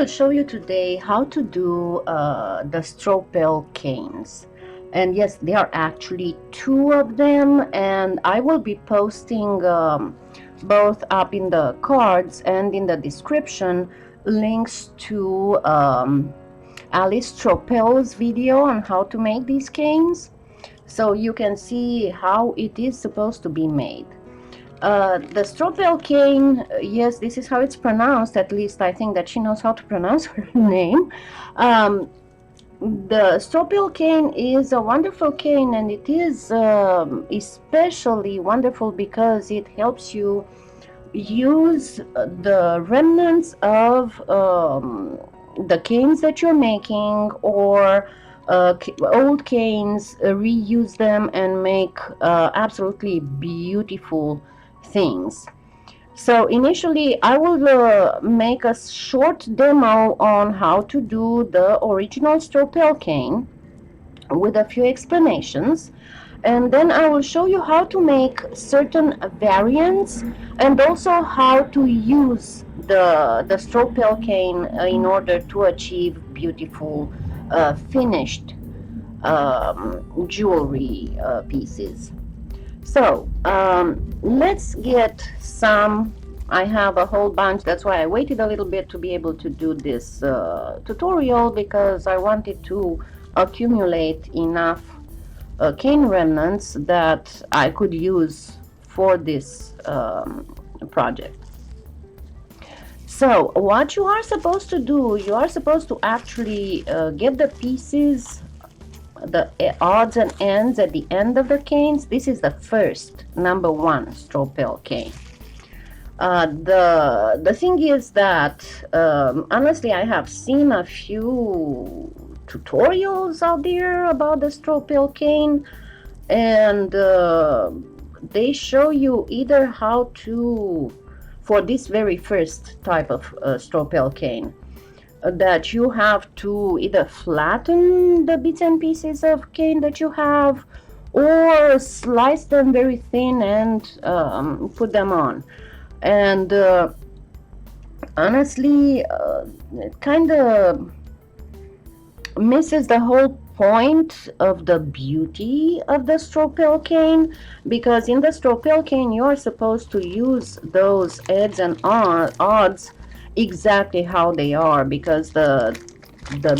will show you today how to do the Stroppel canes. And yes, there are actually two of them, and I will be posting both up in the cards and in the description links to Alice Stroppel's video on how to make these canes, so you can see how it is supposed to be made. The Stroppel cane, yes, this is how it's pronounced. At least I think that she knows how to pronounce her name. The Stroppel cane is a wonderful cane, and it is especially wonderful because it helps you use the remnants of the canes that you're making, or old canes, reuse them and make absolutely beautiful things. So initially I will make a short demo on how to do the original Stroppel cane with a few explanations, and then I will show you how to make certain variants, and also how to use the Stroppel cane in order to achieve beautiful finished jewelry pieces. So let's get some. I have a whole bunch. That's why I waited a little bit to be able to do this tutorial, because I wanted to accumulate enough cane remnants that I could use for this project. So what you are supposed to do, you are supposed to actually get the pieces, the odds and ends at the end of the canes. This is the first, number one Stroppel cane. The thing is that honestly, I have seen a few tutorials out there about the Stroppel cane, and they show you either how to, for this very first type of Stroppel cane, that you have to either flatten the bits and pieces of cane that you have, or slice them very thin and put them on. And honestly, it kind of misses the whole point of the beauty of the Stroppel cane, because in the Stroppel cane you are supposed to use those ends and odds exactly how they are, because the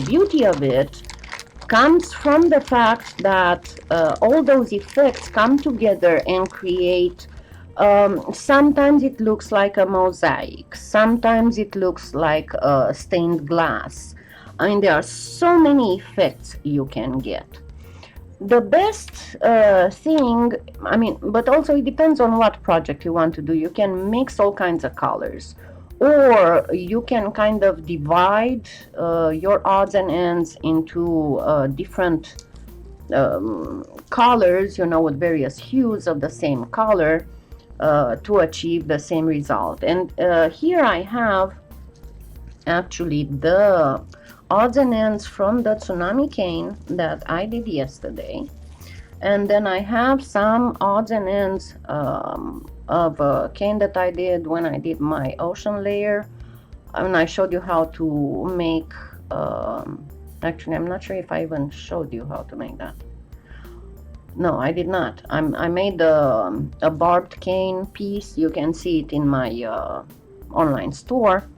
beauty of it comes from the fact that all those effects come together and create, sometimes it looks like a mosaic, sometimes it looks like stained glass. I mean, there are so many effects you can get. The best thing, I mean, but also it depends on what project you want to do. You can mix all kinds of colors, or you can kind of divide your odds and ends into different colors, you know, with various hues of the same color to achieve the same result. And here I have actually the odds and ends from the tsunami cane that I did yesterday, and then I have some odds and ends of a cane that I did when I did my ocean layer. And I showed you how to make, actually I'm not sure if I even showed you how to make that. No, I did not. I made a barbed cane piece. You can see it in my online store,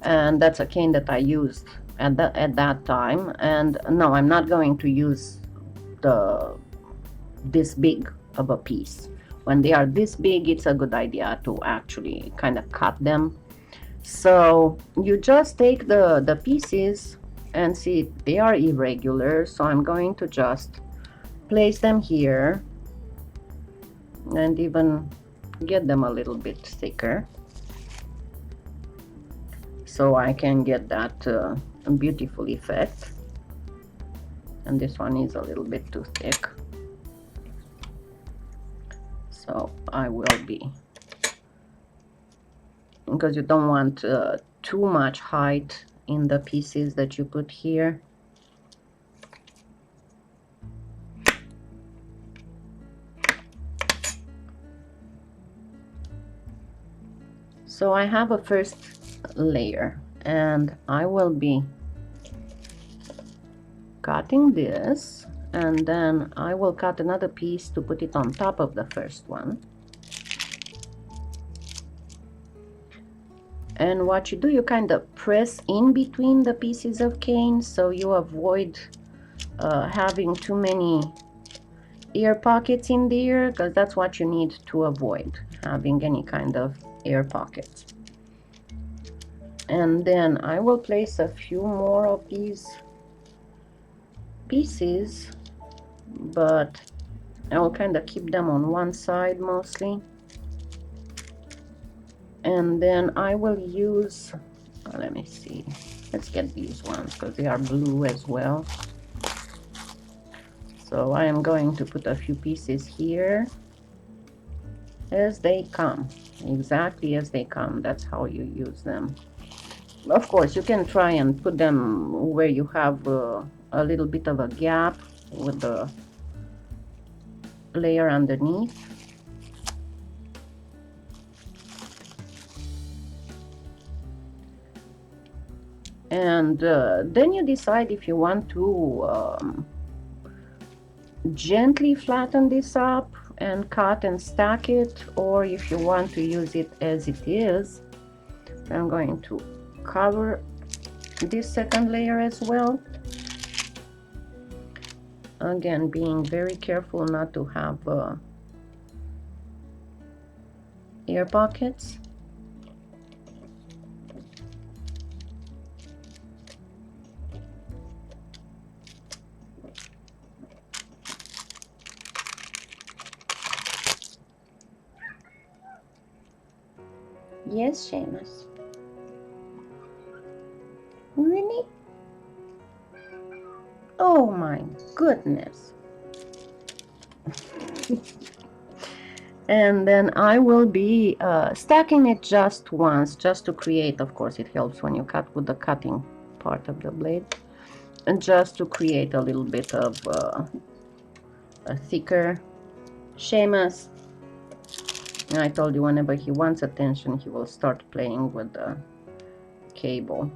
and that's a cane that I used at that time. And no, I'm not going to use this big of a piece. When they are this big, it's a good idea to actually kind of cut them. So you just take the pieces, and see they are irregular, so I'm going to just place them here and even get them a little bit thicker, so I can get that beautiful effect. And this one is a little bit too thick, so I will be, because you don't want too much height in the pieces that you put here. So I have a first layer, and I will be cutting this, and then I will cut another piece to put it on top of the first one. And what you do, you kind of press in between the pieces of cane so you avoid having too many air pockets in there, because that's what you need to avoid, having any kind of air pockets. And then I will place a few more of these pieces, but I will kind of keep them on one side mostly. And then I will use, let me see, let's get these ones because they are blue as well. So I am going to put a few pieces here as they come, exactly as they come. That's how you use them. Of course, you can try and put them where you have a little bit of a gap with the layer underneath. And then you decide if you want to gently flatten this up and cut and stack it, or if you want to use it as it is. I'm going to cover this second layer as well, again being very careful not to have air pockets. Yes, Seamus. Really? Oh my goodness. And then I will be stacking it just once, just to create, of course it helps when you cut with the cutting part of the blade, and just to create a little bit of a thicker. Seamus, I told you whenever he wants attention he will start playing with the cable.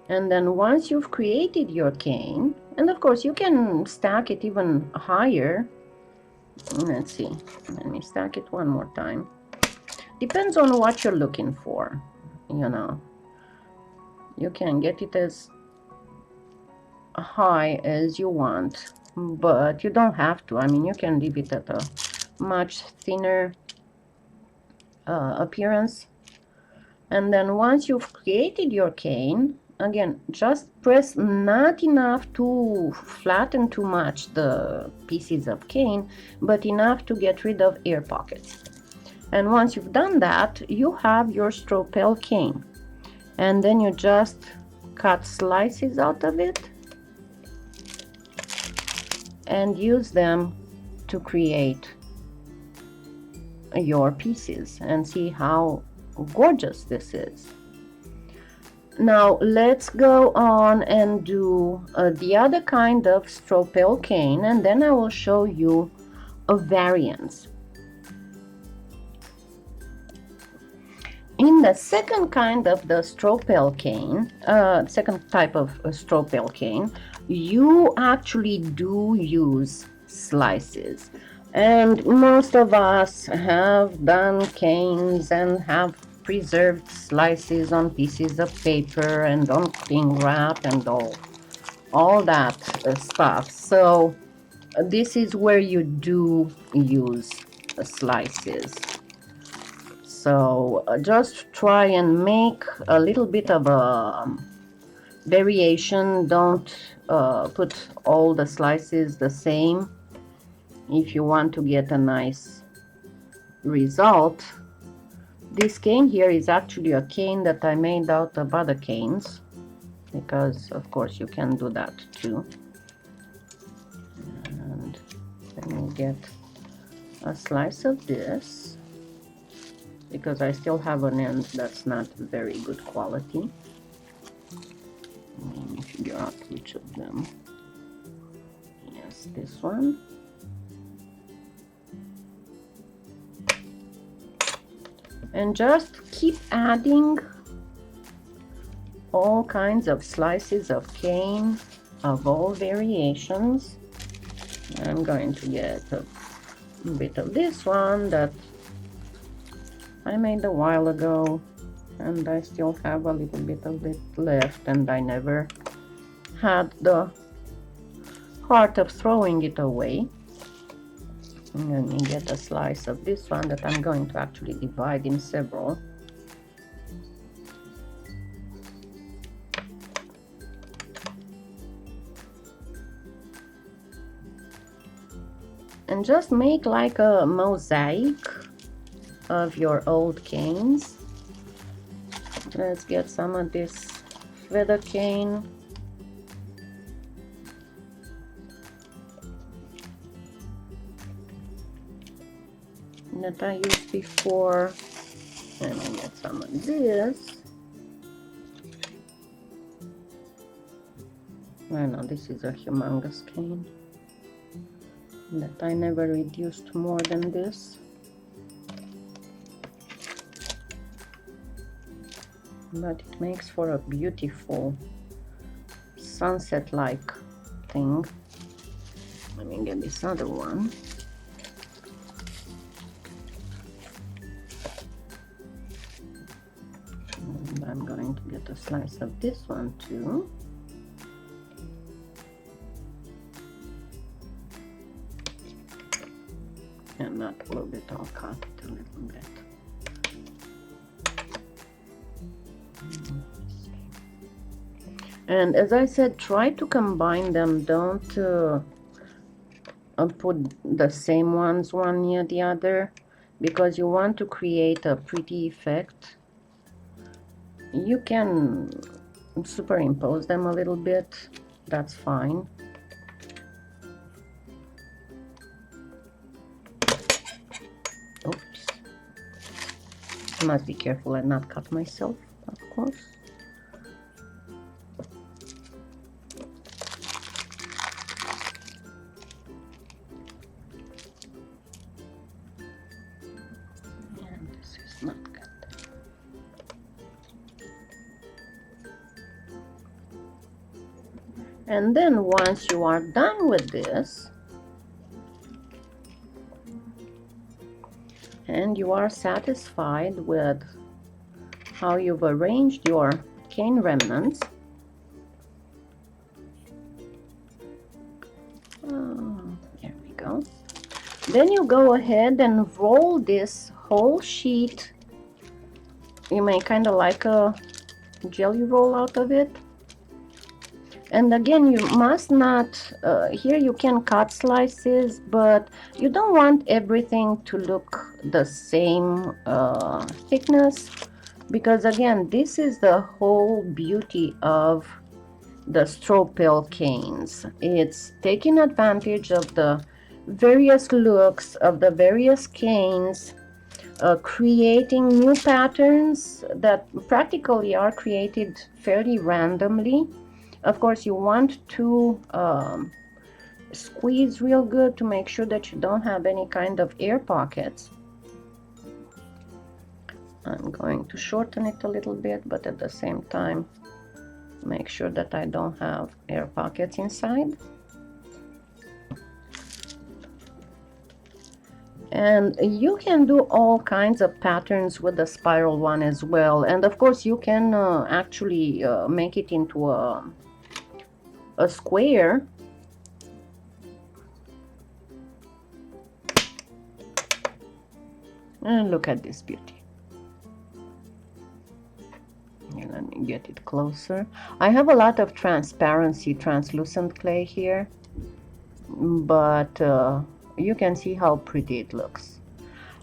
And then once you've created your cane, and of course you can stack it even higher. Let's see, let me stack it one more time. Depends on what you're looking for, you know. You can get it as high as you want, but you don't have to. I mean, you can leave it at a much thinner appearance. And then once you've created your cane, again, just press not enough to flatten too much the pieces of cane, but enough to get rid of air pockets. And once you've done that, you have your Stroppel cane. And then you just cut slices out of it and use them to create your pieces, and see how gorgeous this is. Now let's go on and do the other kind of Stroppel cane, and then I will show you a variance. In the second kind of the Stroppel cane, second type of Stroppel cane, you actually do use slices. And most of us have done canes and have preserved slices on pieces of paper and on cling wrap and all that stuff. So this is where you do use slices. So just try and make a little bit of a variation. Don't put all the slices the same if you want to get a nice result. This cane here is actually a cane that I made out of other canes, because of course you can do that too. And let me get a slice of this, because I still have an end that's not very good quality. Let me figure out which of them. Yes, this one. and just keep adding all kinds of slices of cane of all variations. I'm going to get a bit of this one that I made a while ago, and I still have a little bit of it left, and I never had the heart of throwing it away. And let me get a slice of this one that I'm going to actually divide in several. And just make like a mosaic of your old canes. Let's get some of this feather cane. That I used before. And I get some of this. I know this is a humongous cane that I never reduced more than this. But it makes for a beautiful sunset-like thing. Let me get this other one. And I'm going to get a slice of this one too. And not all of it, I'll cut it a little bit. And as I said, try to combine them. Don't put the same ones one near the other, because you want to create a pretty effect. You can superimpose them a little bit, that's fine. Oops. I must be careful and not cut myself, of course. And this is not good. And then once you are done with this, and you are satisfied with how you've arranged your cane remnants, there we go, then you go ahead and roll this whole sheet. You make kind of like a jelly roll out of it. And again, you must not, here you can cut slices, but you don't want everything to look the same thickness, because again, this is the whole beauty of the Stroppel canes. It's taking advantage of the various looks of the various canes, creating new patterns that practically are created fairly randomly. Of course, you want to squeeze real good to make sure that you don't have any kind of air pockets. I'm going to shorten it a little bit, but at the same time, make sure that I don't have air pockets inside. And you can do all kinds of patterns with the spiral one as well. And of course, you can actually make it into a square. And look at this beauty. And let me get it closer. I have a lot of transparency, translucent clay here, but you can see how pretty it looks.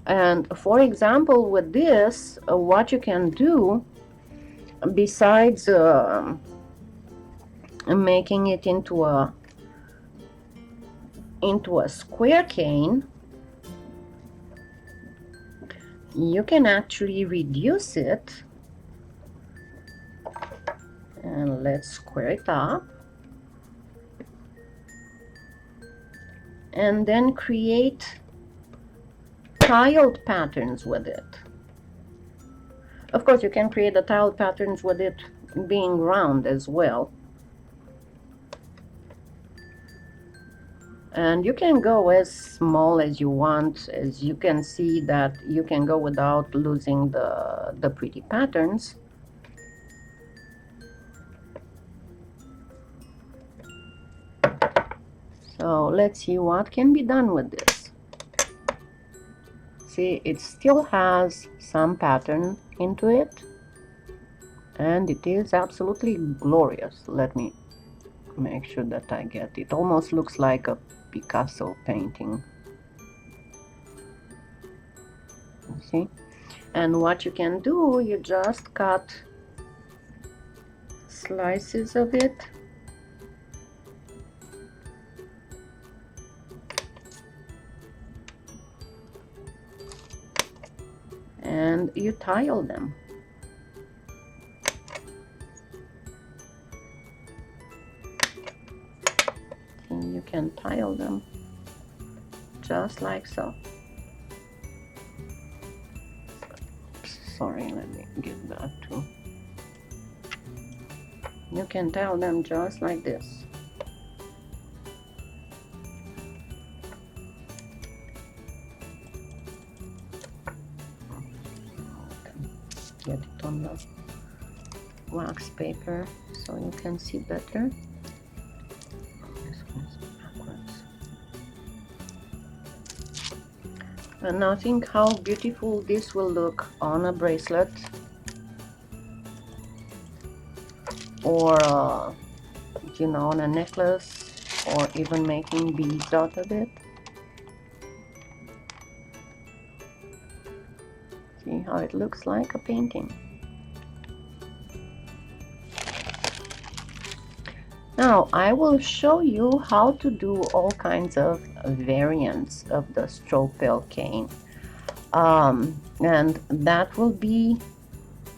And for example, with this, what you can do, besides making it into a square cane, you can actually reduce it. And let's square it up, and then create tiled patterns with it. Of course, you can create the tile patterns with it being round as well. And you can go as small as you want. As you can see that you can go without losing the pretty patterns. So let's see what can be done with this. See, it still has some pattern into it, and it is absolutely glorious. Let me make sure that I get it. Almost looks like a Picasso painting. See? And what you can do, you just cut slices of it. And you tile them. And you can tile them just like so. Sorry, let me get that too. You can tile them just like this. Get it on the wax paper so you can see better. This one is backwards. And now think how beautiful this will look on a bracelet, or you know, on a necklace, or even making beads out of it. See how it looks like a painting. Now I will show you how to do all kinds of variants of the Stroppel cane, and that will be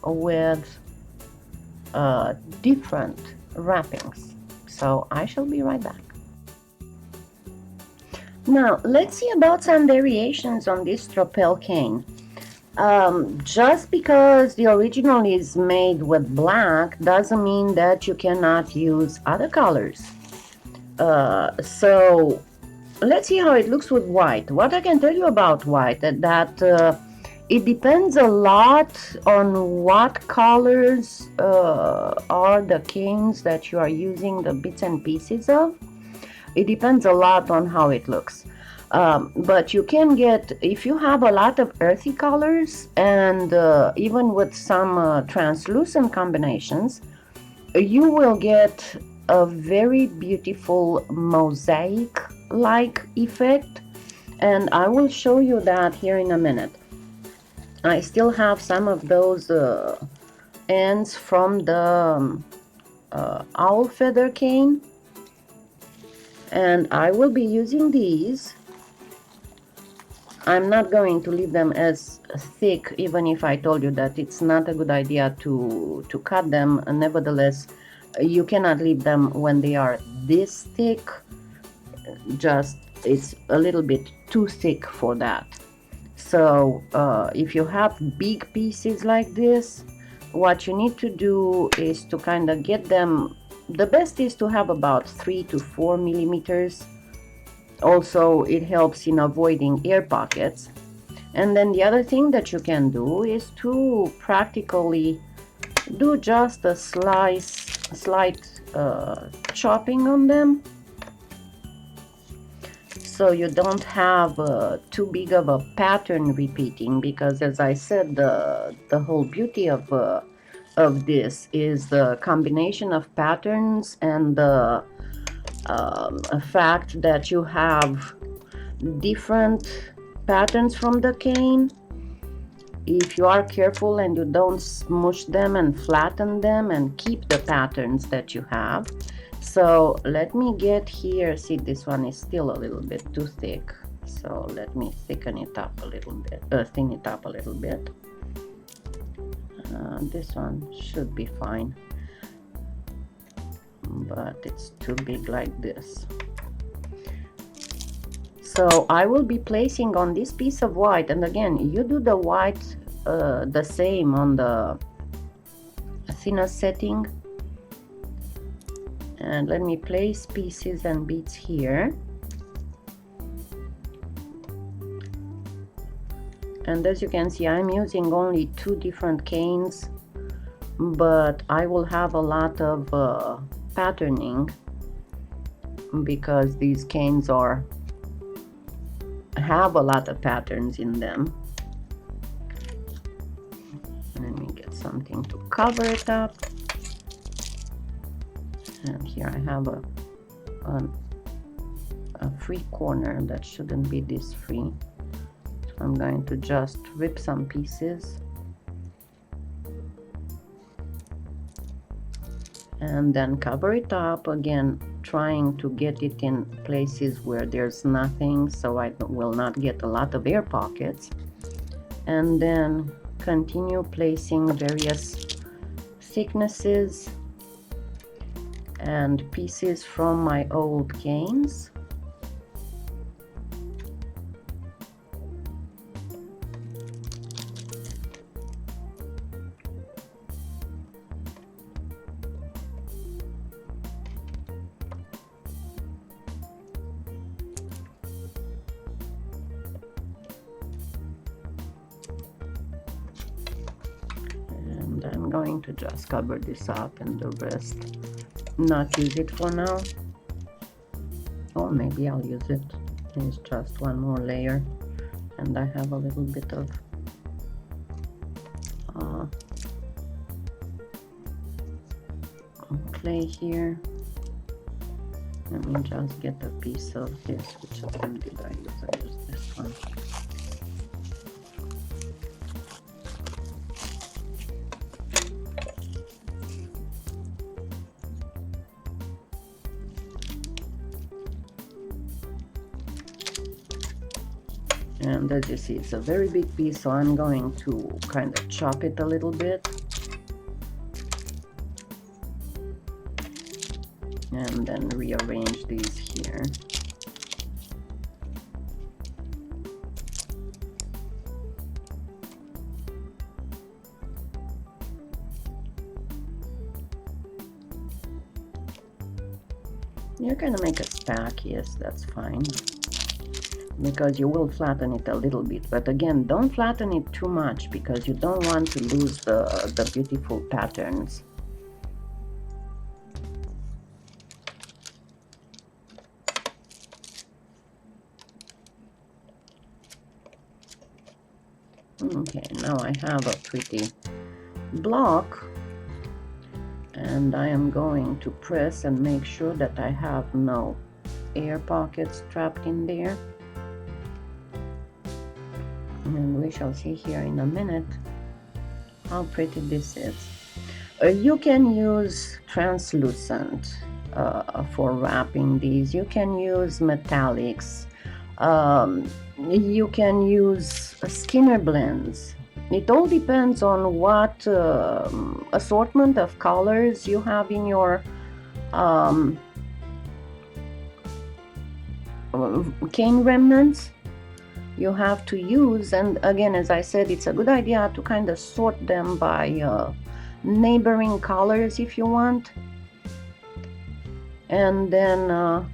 with different wrappings. So I shall be right back. Now let's see about some variations on this Stroppel cane. Just because the original is made with black doesn't mean that you cannot use other colors. So let's see how it looks with white. What I can tell you about white is that it depends a lot on what colors are the canes that you are using the bits and pieces of. It depends a lot on how it looks. But you can get, if you have a lot of earthy colors and even with some translucent combinations, you will get a very beautiful mosaic-like effect, and I will show you that here in a minute. I still have some of those ends from the owl feather cane, and I will be using these. I'm not going to leave them as thick, even if I told you that it's not a good idea to cut them. Nevertheless, you cannot leave them when they are this thick. Just, it's a little bit too thick for that. So if you have big pieces like this, what you need to do is to kind of get them, the best is to have about 3 to 4 millimeters. Also, it helps in avoiding air pockets. And then the other thing that you can do is to practically do just a slight chopping on them, so you don't have too big of a pattern repeating, because as I said, the whole beauty of this is the combination of patterns and the fact that you have different patterns from the cane. If you are careful and you don't smush them and flatten them and keep the patterns that you have. So let me get here. See, this one is still a little bit too thick, so let me thicken it up a little bit, thin it up a little bit. This one should be fine, but it's too big like this. So I will be placing on this piece of white, and again, you do the white the same on the thinnest setting. And let me place pieces and beads here. And as you can see, I'm using only 2 different canes, but I will have a lot of patterning because these canes have a lot of patterns in them. Let me get something to cover it up. And here I have a free corner that shouldn't be this free. So I'm going to just rip some pieces and then cover it up again, trying to get it in places where there's nothing, so I will not get a lot of air pockets. And then continue placing various thicknesses and pieces from my old canes. And I'm going to just cover this up and the rest not use it for now. Or maybe I'll use it. It's just one more layer, and I have a little bit of clay here. Let me just get a piece of this. Which of them did I use? I used this one. And as you see, it's a very big piece, so I'm going to kind of chop it a little bit. And then rearrange these here. You're gonna make a stack, yes, that's fine. Because you will flatten it a little bit, but again, don't flatten it too much because you don't want to lose the beautiful patterns. Okay, now I have a pretty block, and I am going to press and make sure that I have no air pockets trapped in there. And we shall see here in a minute how pretty this is. You can use translucent for wrapping these. You can use metallics. You can use Skinner blends. It all depends on what assortment of colors you have in your cane remnants you have to use. And again, as I said, it's a good idea to kind of sort them by neighboring colors if you want, and then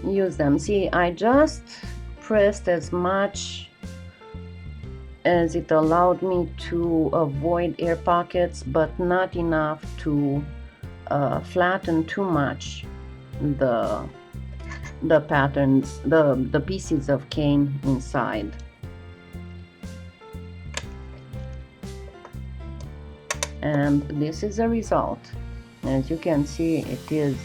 use them. See, I just pressed as much as it allowed me to avoid air pockets, but not enough to flatten too much the patterns, the pieces of cane inside. And this is the result. As you can see, it is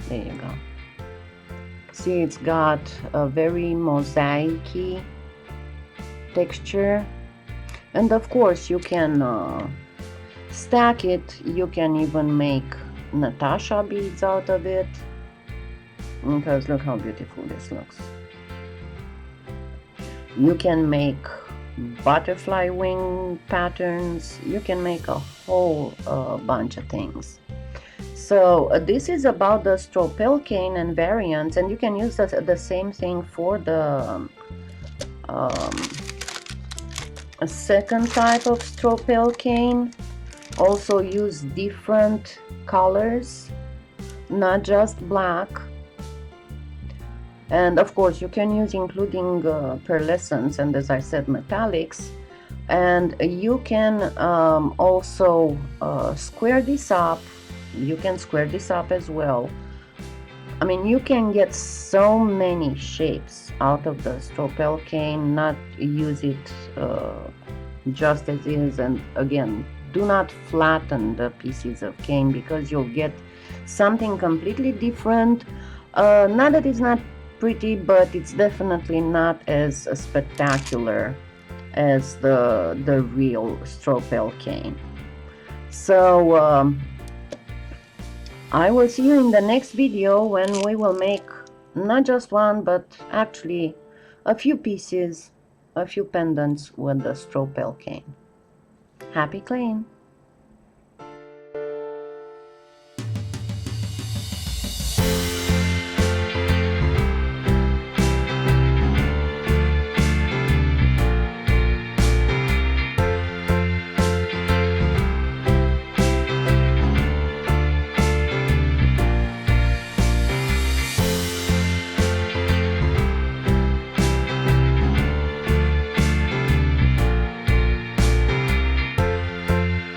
there you go. See, it's got a very mosaic-y texture, and of course you can stack it. You can even make Natasha beads out of it, because look how beautiful this looks. You can make butterfly wing patterns. You can make a whole bunch of things. So this is about the Stroppel cane and variants, and you can use the same thing for the a second type of Stroppel cane. Also use different colors, not just black. And of course you can use including pearlescence and, as I said, metallics. And you can also square this up. You can square this up as well. I mean, you can get so many shapes out of the Stroppel cane, not use it just as is. And again, do not flatten the pieces of cane because you'll get something completely different. Not that it's not pretty, but it's definitely not as spectacular as the real Stroppel cane. So I will see you in the next video when we will make not just one, but actually a few pieces, a few pendants with the Stroppel cane. Happy claying!